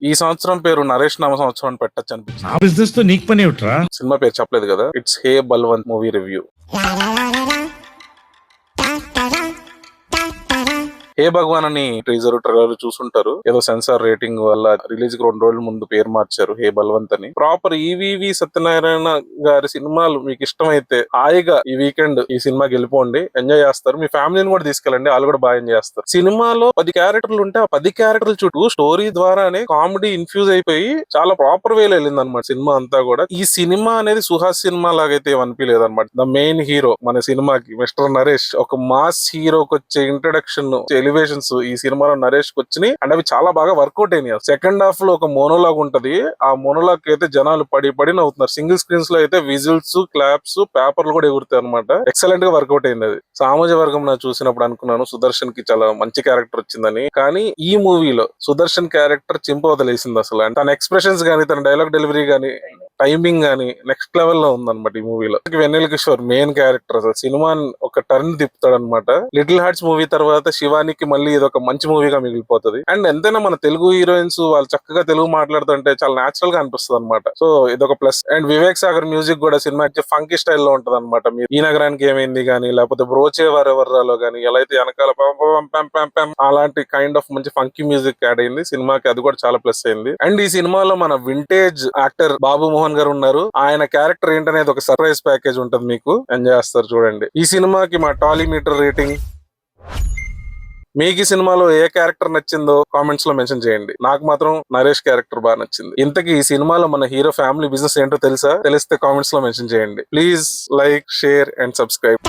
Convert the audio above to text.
ఈ సంవత్సరం పేరు నరేష్ నామ సంవత్సరం అని పెట్టచ్చు అనిపించింది. నా బిజినెస్ తో నీకు పని ఏమిట్రా? సినిమా పేరు చెప్పలేదు కదా. It's hey Balwant movie review. Hey Bhagwan అని టీజర్ ట్రైలర్ చూసుంటారు. ఏదో సెన్సార్ రేటింగ్ వల్ల రిలీజ్ కి 2 రోజుల ముందు పేరు మార్చారు హే బల్వంత్ అని. ప్రాపర్ ఈవీవి సత్యనారాయణ గారి సినిమాలు మీకు ఇష్టమైతే హాయిగా ఈ వీకెండ్ ఈ సినిమాకి వెళ్ళిపోండి, ఎంజాయ్ చేస్తారు. మీ ఫ్యామిలీని కూడా తీసుకెళ్ళండి, వాళ్ళు కూడా బాగా ఎంజాయ్ చేస్తారు. సినిమాలో 10 క్యారెక్టర్లు ఉంటే ఆ 10 క్యారెక్టర్ల చుట్టూ స్టోరీ ద్వారానే కామెడీ ఇన్ఫ్యూజ్ అయిపోయి చాలా ప్రాపర్ వేలో వెళ్ళింది అనమాట సినిమా అంతా కూడా. ఈ సినిమా అనేది సుహాస్ సినిమా లాగైతే అనిపించలేదు అనమాట. ద మెయిన్ హీరో మన సినిమాకి మిస్టర్ నరేష్ ఒక మాస్ హీరోకి వచ్చే ఇంట్రడక్షన్ ఎలివేషన్స్ ఈ సినిమాలో నరేష్ కి వచ్చినాయి. అండ్ అవి చాలా బాగా వర్కౌట్ అయినాయి. సెకండ్ హాఫ్ లో ఒక మోనోలాగ్ ఉంటది. ఆ మోనోలాగ్ అయితే జనాలు పడి నవ్వుతున్నారు. సింగిల్ స్క్రీన్స్ లో అయితే విజిల్స్, క్లాప్స్, పేపర్లు కూడా ఎగురుతాయి అనమాట. ఎక్సలెంట్ గా వర్కౌట్ అయింది అది. సామాజిక వర్గం నా చూసినప్పుడు అనుకున్నాను సుదర్శన్ కి చాలా మంచి క్యారెక్టర్ వచ్చిందని. కానీ ఈ మూవీలో సుదర్శన్ క్యారెక్టర్ చింపవతలేసింది అసలు. అంటే తన ఎక్స్ప్రెషన్స్ గానీ, తన డైలాగ్ డెలివరీ గానీ, టైమింగ్ గానీ నెక్స్ట్ లెవెల్ లో ఉందన్నమాట ఈ మూవీలో. వెన్నెల కిషోర్ మెయిన్ క్యారెక్టర్ అసలు సినిమా ఒక టర్న్ తిప్పుతాడు అనమాట. లిటిల్ హార్ట్స్ మూవీ తర్వాత శివానికి మళ్ళీ ఇది ఒక మంచి మూవీగా మిగిలిపోతుంది. అండ్ ఎంతైనా మన తెలుగు హీరోయిన్స్ వాళ్ళు చక్కగా తెలుగు మాట్లాడుతుంటే చాలా నేచురల్ గా అనిపిస్తుంది అనమాట. సో ఇదొక plus. And Vivek Sagar music కూడా సినిమాకి ఫంకీ స్టైల్లో ఉంటది అనమాట. మీరు ఈ నగరానికి ఏమైంది గానీ, లేకపోతే బ్రోచే వారెవర్రాలో గానీ, ఎలా అయితే వెనకాల అలాంటి కైండ్ ఆఫ్ మంచి ఫంకీ మ్యూజిక్ యాడ్ అయింది సినిమాకి. అది కూడా చాలా ప్లస్ అయింది. అండ్ ఈ సినిమాలో మన వింటేజ్ యాక్టర్ బాబు మోహన్ గారు ఉన్నారు. ఆయన క్యారెక్టర్ ఏంటనేది ఒక సర్ప్రైజ్ ప్యాకేజ్ ఉంటది, మీకు ఎంజాయ్ చేస్తారు చూడండి. ఈ సినిమాకి మా టాలీమీటర్ రేటింగ్. మీకు ఈ సినిమాలో ఏ క్యారెక్టర్ నచ్చిందో కామెంట్స్ లో మెన్షన్ చేయండి. నాకు మాత్రం నరేష్ క్యారెక్టర్ బాగా నచ్చింది. ఇంతకీ ఈ సినిమాలో మన హీరో ఫ్యామిలీ బిజినెస్ ఏంటో తెలుసా? తెలిస్తే కామెంట్స్ లో మెన్షన్ చేయండి. Please like, share and subscribe.